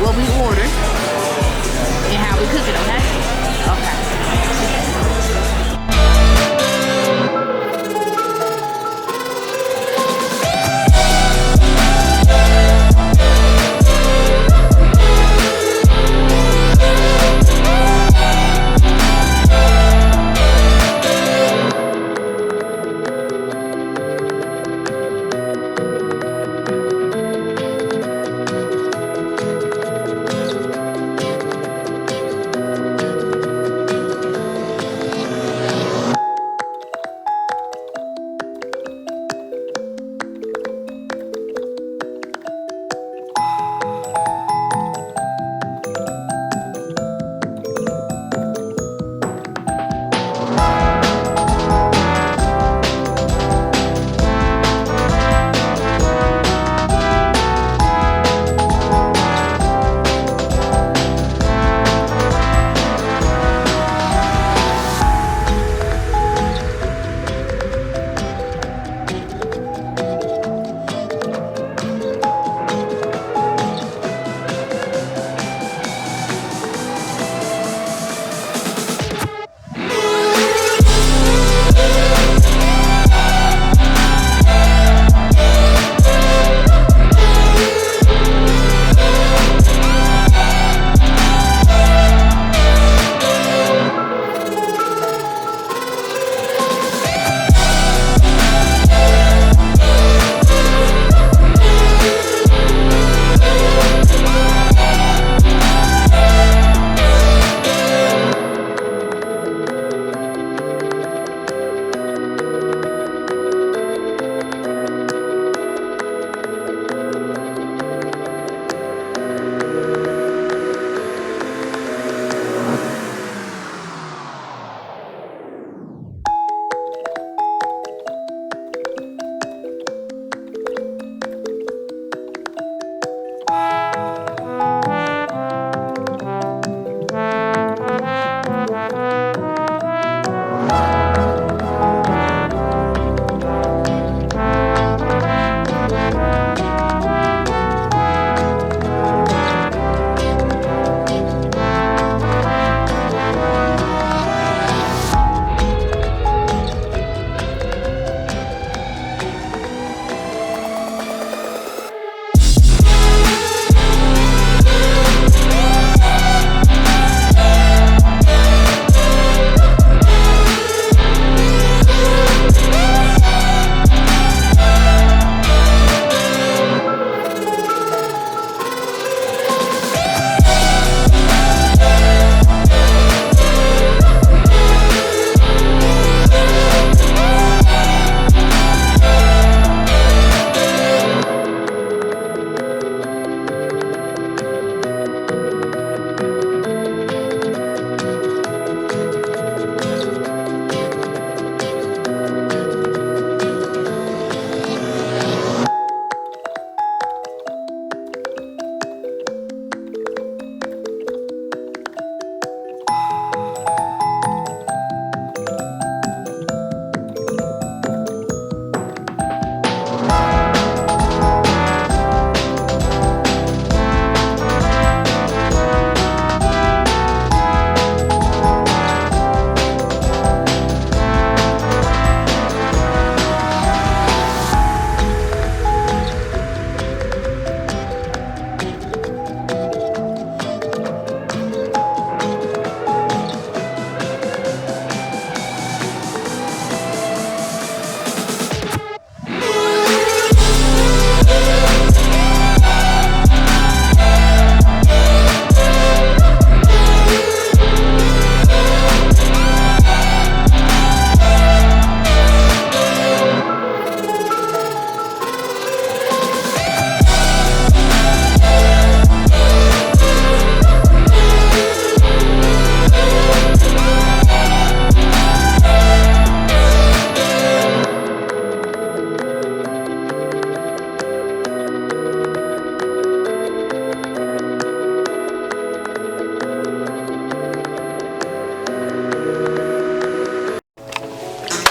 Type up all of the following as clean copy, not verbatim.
what we ordered and how we cook it, okay? Okay.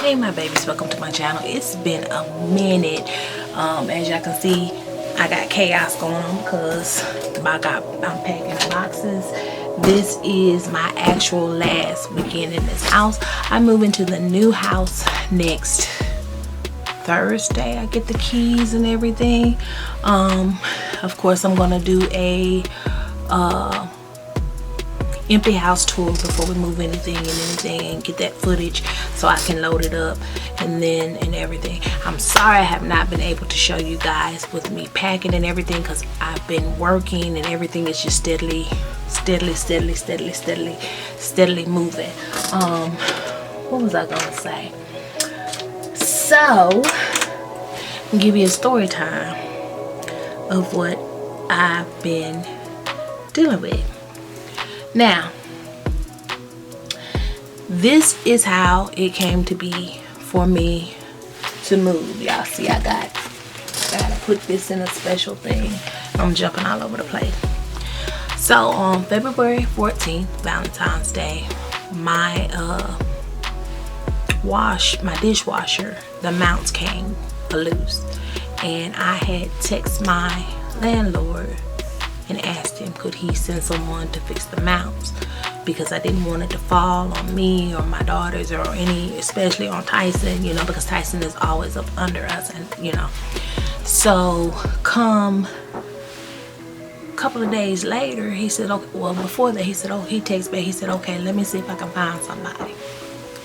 Hey my babies, welcome to my channel. It's been a minute. As y'all can see, I got chaos going on because I'm packing boxes. This is my actual last weekend in this house. I move into the new house next Thursday. I get the keys and everything. Of course, I'm gonna do a empty house tour before we move anything and get that footage so I can load it up and everything. I'm sorry I have not been able to show you guys with me packing and everything, because I've been working and everything is just steadily moving. What was I gonna say? So I'll give you a story time of what I've been dealing with. Now, this is how it came to be for me to move. Y'all see, I gotta put this in a special thing. I'm jumping all over the place. So on February 14th, Valentine's Day, my dishwasher, the mounts came loose, and I had texted my landlord and asked him could he send someone to fix the mounts, because I didn't want it to fall on me or my daughters or especially on Tyson, you know, because Tyson is always up under us, and you know. So come a couple of days later, he said, okay, well before that he said, oh, he texted me, he said, okay, let me see if I can find somebody.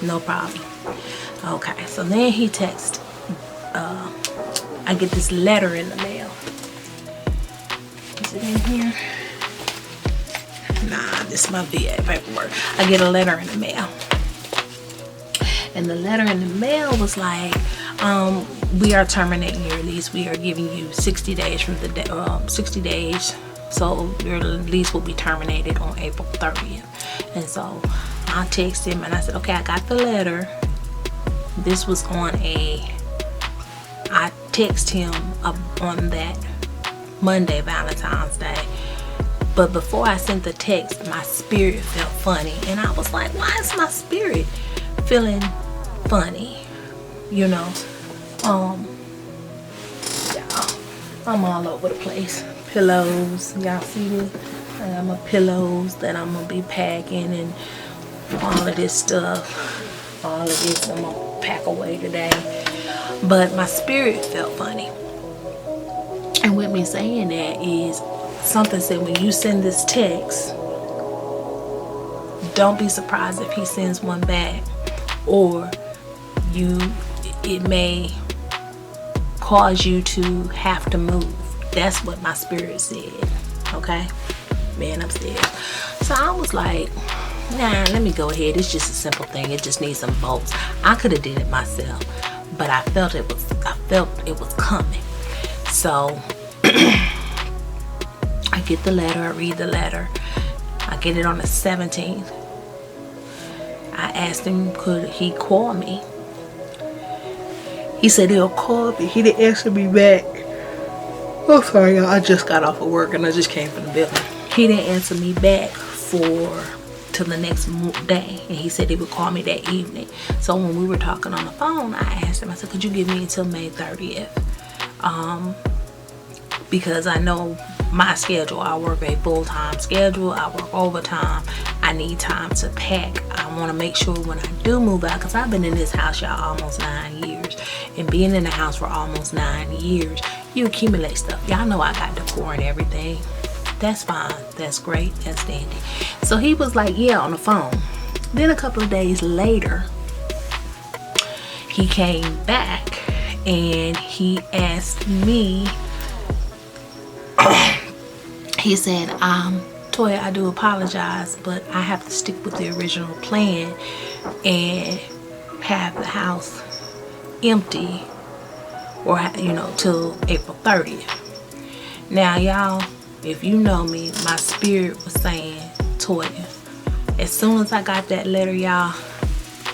No problem. Okay, so then he texted, I get this letter in the mail. Is it in here? Nah, this is my VA paperwork. I get a letter in the mail. And the letter in the mail was like, we are terminating your lease. We are giving you 60 days from the 60 days. So your lease will be terminated on April 30th. And so I texted him and I said, okay, I got the letter. This was on I texted him on that Monday, Valentine's Day. But before I sent the text, my spirit felt funny. And I was like, why is my spirit feeling funny? You know, yeah, I'm all over the place. Pillows, y'all see this? I got my pillows that I'm gonna be packing and all of this stuff. All of this I'm gonna pack away today. But my spirit felt funny. And with me saying that is, something said when you send this text, don't be surprised if he sends one back, or it may cause you to have to move. That's what my spirit said. Okay, man, upstairs. So I was like, nah, let me go ahead. It's just a simple thing. It just needs some bolts. I could have did it myself, but I felt it was coming. So I get the letter, I read the letter. I get it on the 17th. I asked him could he call me. He said he'll call me. He didn't answer me back. Oh, sorry, y'all. I just got off of work and I just came from the building. He didn't answer me back till the next day, and he said he would call me that evening. So when we were talking on the phone, I asked him, I said, could you give me until May 30th? Because I know my schedule. I work a full-time schedule. I work overtime. I need time to pack. I want to make sure when I do move out, because I've been in this house, y'all, almost 9 years. And being in the house for almost 9 years, you accumulate stuff. Y'all know I got decor and everything. That's fine. That's great. That's dandy. So he was like, yeah, on the phone. Then a couple of days later, he came back and he asked me, he said, Toya, I do apologize, but I have to stick with the original plan and have the house empty, or you know, till April 30th. Now, y'all, if you know me, my spirit was saying, Toya, as soon as I got that letter, y'all,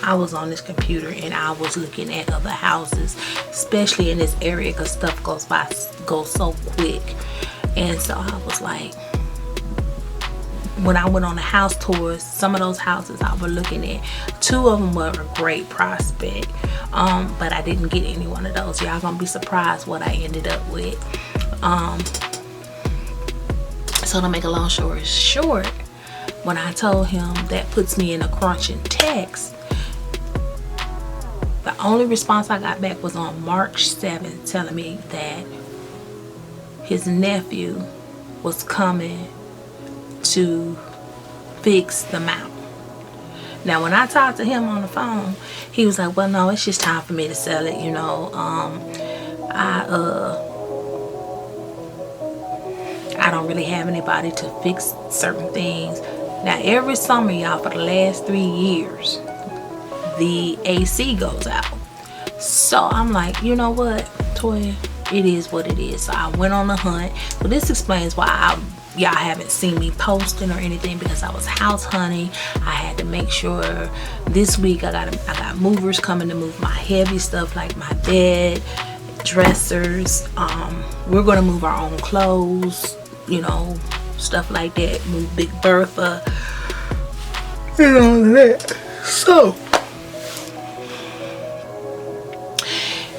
I was on this computer and I was looking at other houses, especially in this area, because stuff goes so quick. And so I was like, when I went on the house tours, some of those houses I was looking at, 2 of them were a great prospect, but I didn't get any one of those. Y'all gonna be surprised what I ended up with. So to make a long story short, when I told him that puts me in a crunching text, the only response I got back was on March 7th telling me that his nephew was coming to fix the mount. Now when I talked to him on the phone, he was like, well, no, it's just time for me to sell it, you know. I don't really have anybody to fix certain things. Now every summer, y'all, for the last 3 years, the AC goes out. So I'm like, you know what, Toya, it is what it is. So I went on a hunt. So this explains why y'all haven't seen me posting or anything, because I was house hunting. I had to make sure this week I got movers coming to move my heavy stuff like my bed, dressers. We're gonna move our own clothes, you know, stuff like that. Move Big Bertha and all of that. So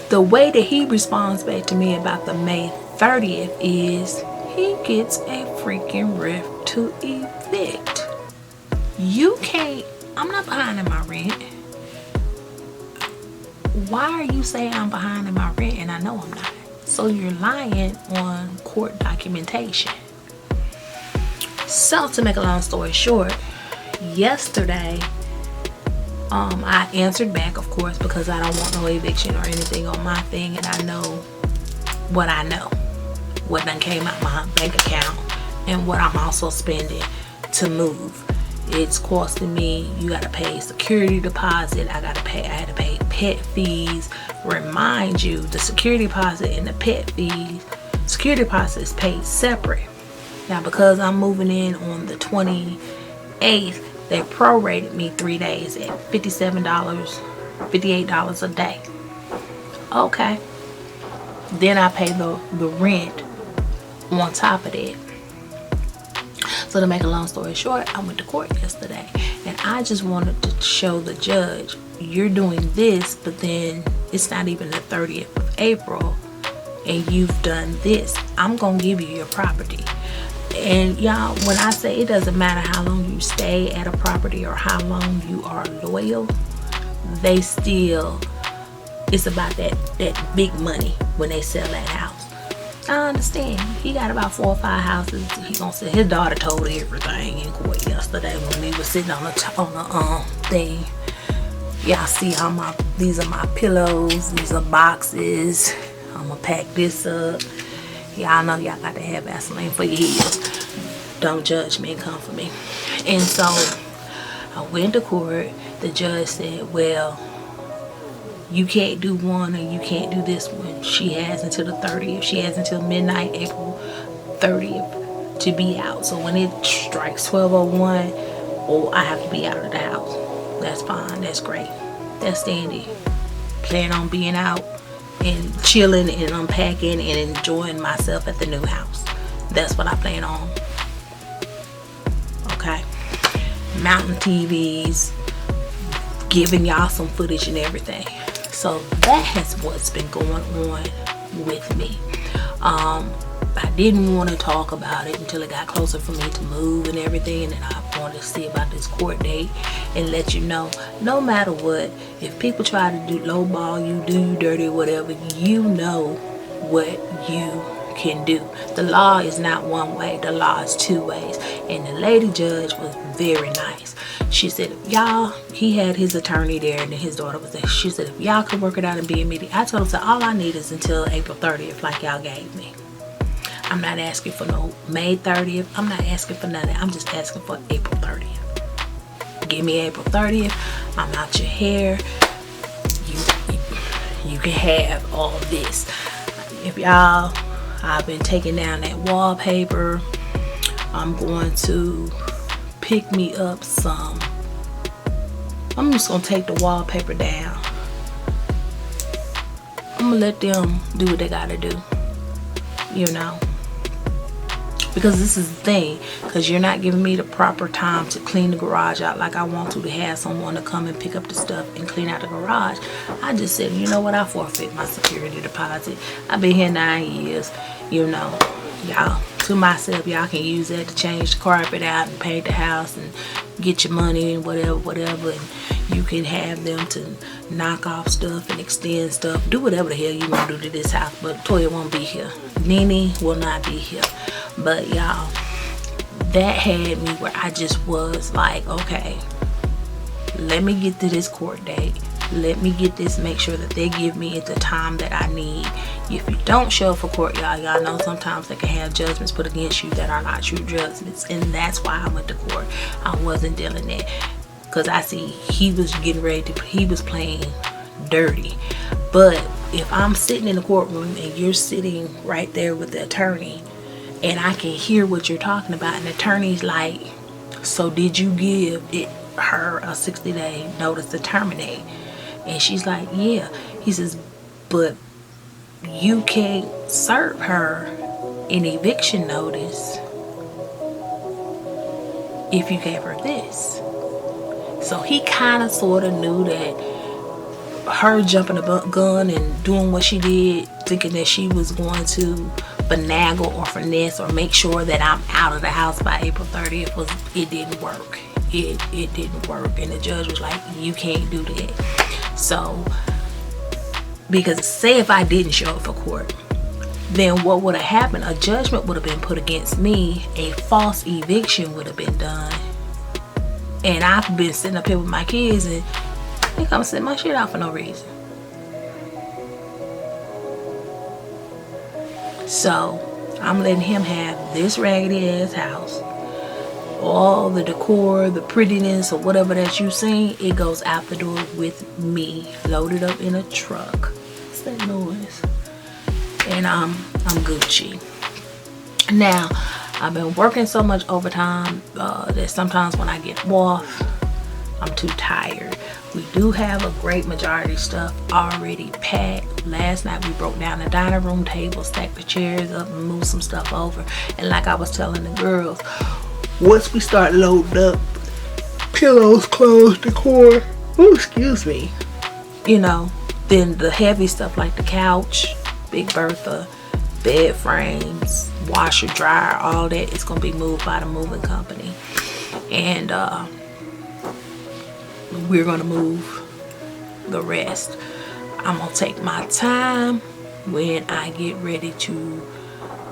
the way that he responds back to me about the May 30th is he gets a freaking ref to evict. You can't, I'm not behind in my rent. Why are you saying I'm behind in my rent and I know I'm not? So you're lying on court documentation. So to make a long story short, yesterday I answered back, of course, because I don't want no eviction or anything on my thing, and I know what done came out my bank account and what I'm also spending to move. It's costing me, you gotta pay security deposit, I had to pay pet fees. Remind you, the security deposit and the pet fees, security deposit is paid separate. Now because I'm moving in on the 28th, they prorated me 3 days at $57, $58 a day. Okay. Then I pay the rent on top of that. So to make a long story short, I went to court yesterday, and I just wanted to show the judge, you're doing this, but then it's not even the 30th of April and you've done this. I'm gonna give you your property. And y'all, when I say it doesn't matter how long you stay at a property or how long you are loyal, they still, it's about that big money when they sell that house. I understand. He got about 4 or 5 houses. He gonna say his daughter told everything in court yesterday when we were sitting on the thing. Y'all see how these are my pillows. These are boxes. I'm gonna pack this up. Y'all know y'all got to have Vaseline for your heels. Don't judge me and come for me. And so I went to court. The judge said, well, you can't do one and you can't do this one. She has until the 30th. She has until midnight, April 30th to be out. So when it strikes 12:01, oh, I have to be out of the house. That's fine. That's great. That's dandy. Plan on being out and chilling and unpacking and enjoying myself at the new house. That's what I plan on. Okay. Mountain TVs, giving y'all some footage and everything. So that has what's been going on with me. I didn't want to talk about it until it got closer for me to move and everything, and then I wanted to see about this court date and let you know, no matter what, if people try to do lowball you, do you dirty, whatever, you know what you can do. The law is not one way, the law is 2 ways. And the lady judge was very nice. She said, if y'all, he had his attorney there and then his daughter was there. She said, if y'all could work it out and be immediate. I told her, so all I need is until April 30th like y'all gave me. I'm not asking for no May 30th. I'm not asking for nothing. I'm just asking for April 30th. Give me April 30th. I'm out your hair. You can have all this. If y'all, I've been taking down that wallpaper. I'm going to pick me up some. I'm just going to take the wallpaper down. I'm going to let them do what they got to do. You know. Because this is the thing, because you're not giving me the proper time to clean the garage out like I want to have someone to come and pick up the stuff and clean out the garage. I just said, you know what, I forfeit my security deposit. I've been here 9 years, you know, y'all. to myself. Y'all can use that to change the carpet out and paint the house and get your money and whatever. And you can have them to knock off stuff and extend stuff. Do whatever the hell you want to do to this house. But Toya won't be here. Nene will not be here. But y'all, that had me where I just was like, okay, let me get to this court date. Let me get this, make sure that they give me the time that I need. If you don't show up for court, y'all know sometimes they can have judgments put against you that are not true judgments. And that's why I went to court. I wasn't dealing it. Because I see he was getting ready to, he was playing dirty. But if I'm sitting in the courtroom and you're sitting right there with the attorney and I can hear what you're talking about, and the attorney's like, so did you give her a 60-day notice to terminate? And she's like, yeah. He says, but you can't serve her an eviction notice if you gave her this. So he kind of sort of knew that her jumping the gun and doing what she did, thinking that she was going to finagle or finesse or make sure that I'm out of the house by April 30th, it didn't work. It didn't work. And the judge was like, you can't do that. So, because say if I didn't show up for court, then what would have happened? A judgment would have been put against me. A false eviction would have been done. And I've been sitting up here with my kids and they come set my shit out for no reason. So I'm letting him have this raggedy ass house. All the decor, the prettiness, or whatever that you seen, it goes out the door with me, loaded up in a truck. What's that noise? And I'm Gucci. Now, I've been working so much overtime that sometimes when I get off, I'm too tired. We do have a great majority of stuff already packed. Last night we broke down the dining room table, stacked the chairs up, and moved some stuff over. And like I was telling the girls, once we start loading up pillows, clothes, decor, excuse me, you know, then the heavy stuff like the couch, Big Bertha, bed frames, washer, dryer, all that is going to be moved by the moving company. And we're going to move the rest. I'm going to take my time when I get ready to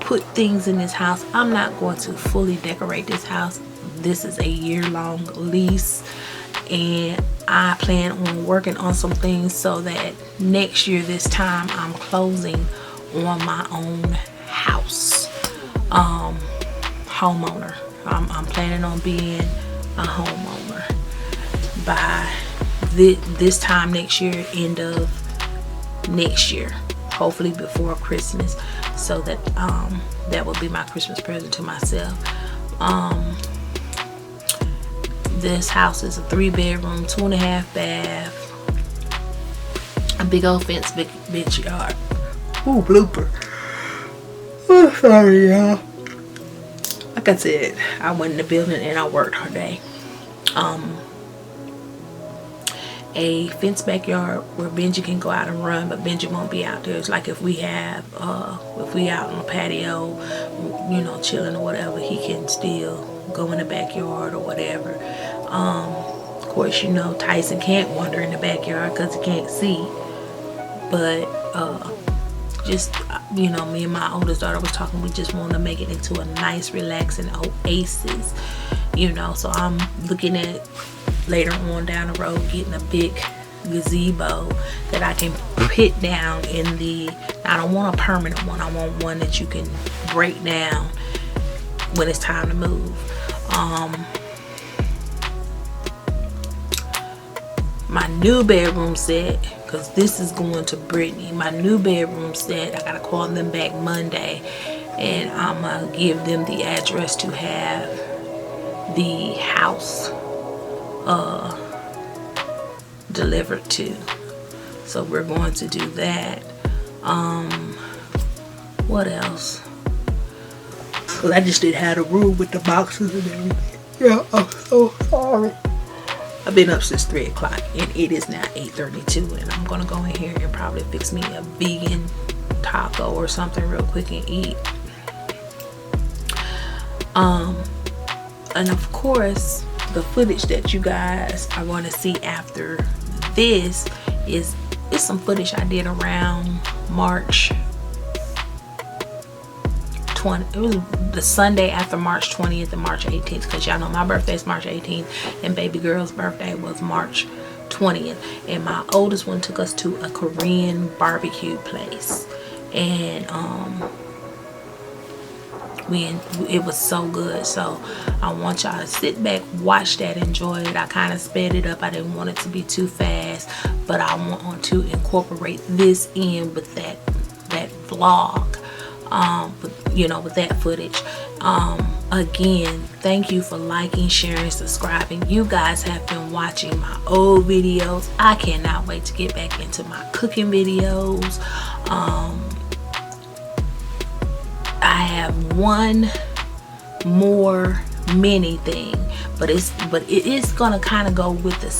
put things in this house. I'm not going to fully decorate this house. This is a year-long lease, and I plan on working on some things so that next year this time I'm closing on my own house. Homeowner. I'm planning on being a homeowner by this time next year, end of next year, hopefully before Christmas, so that that will be my Christmas present to myself. This house is a 3-bedroom, 2.5 bath, a big old fence, big yard. Ooh, blooper. Oh, sorry, y'all. Like I said, I went in the building and I worked all day. A fence backyard where Benji can go out and run, but Benji won't be out there. It's like if we have, if we out on the patio, you know, chilling or whatever, he can still go in the backyard or whatever. Of course, you know, Tyson can't wander in the backyard because he can't see. But just, you know, me and my oldest daughter was talking, we just want to make it into a nice, relaxing oasis, you know. So I'm looking at later on down the road getting a big gazebo that I can put down in the, I don't want a permanent one, I want one that you can break down when it's time to move. My new bedroom set, because this is going to Brittany, my new bedroom set, I gotta call them back Monday and I'm gonna give them the address to have the house delivered to. So we're going to do that. What else? Because I just didn't have a room with the boxes and everything. Yeah, I'm so sorry. I've been up since 3 o'clock and it is now 8:32, and I'm gonna go in here and probably fix me a vegan taco or something real quick and eat. And of course, the footage that you guys are going to see after this is some footage I did around March 20. It was the Sunday after March 20th and March 18th, because y'all know my birthday is March 18th and baby girl's birthday was March 20th. And my oldest one took us to a Korean barbecue place, and it was so good. So I want y'all to sit back, watch that, enjoy it. I kind of sped it up. I didn't want it to be too fast, but I want to incorporate this in with that vlog, with that footage. Again, thank you for liking, sharing, subscribing. You guys have been watching my old videos. I cannot wait to get back into my cooking videos. I have one more mini thing, but it is gonna kind of go with the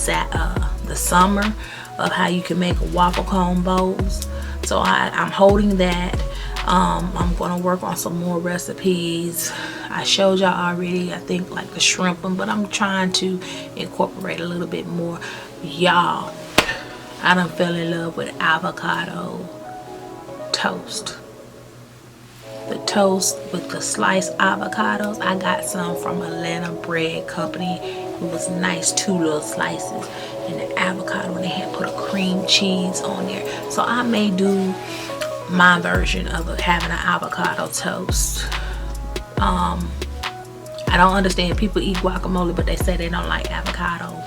summer of how you can make waffle cone bowls. So I'm holding that. I'm gonna work on some more recipes. I showed y'all already, I think, like the shrimp one, but I'm trying to incorporate a little bit more. Y'all, I done fell in love with avocado toast. The toast with the sliced avocados. I got some from Atlanta Bread Company. It was nice, 2 little slices, and the avocado, and they had put a cream cheese on there. So I may do my version of having an avocado toast. I don't understand, people eat guacamole but they say they don't like avocado.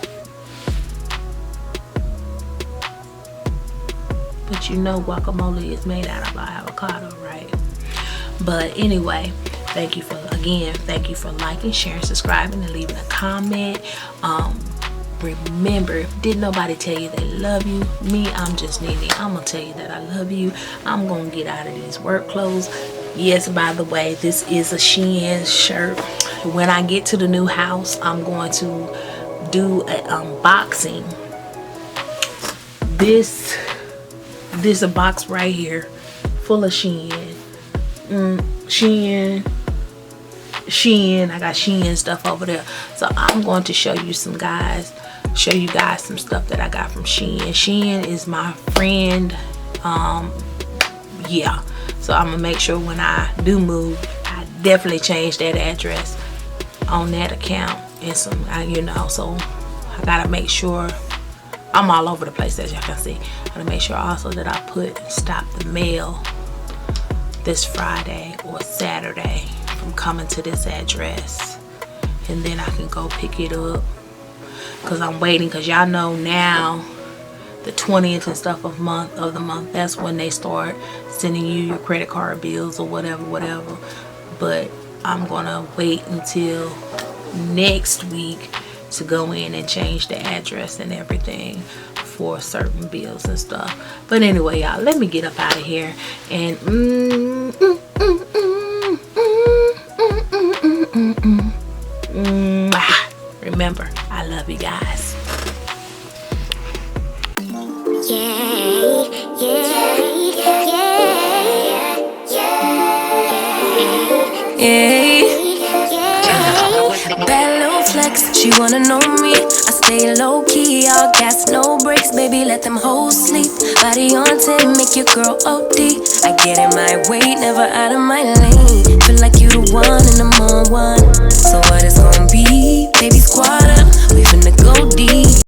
But you know guacamole is made out of avocado, right? But anyway, thank you for liking, sharing, subscribing, and leaving a comment. Remember, didn't nobody tell you they love you? Me, I'm just Nini. I'm gonna tell you that I love you. I'm gonna get out of these work clothes. Yes, by the way, this is a Shein shirt. When I get to the new house, I'm going to do an unboxing. This a box right here full of Shein. Shein. I got Shein stuff over there. So I'm going to show you guys some stuff that I got from Shein. Shein is my friend. Yeah. So I'm gonna make sure when I do move, I definitely change that address on that account and some, so I gotta make sure. I'm all over the place, as y'all can see. I gotta make sure also that I stop the mail this Friday or Saturday from coming to this address, and then I can go pick it up, because I'm waiting, because y'all know now the 20th and stuff of the month, that's when they start sending you your credit card bills or whatever. But I'm gonna wait until next week to go in and change the address and everything for certain bills and stuff. But anyway, y'all, let me get up out of here, and remember, I love you guys. Bad little flex, she wanna know me. I stay low key, all gas, no brakes. Baby, let them hoes sleep. Body on 10, make your girl OD. I get in my way, never out of my lane.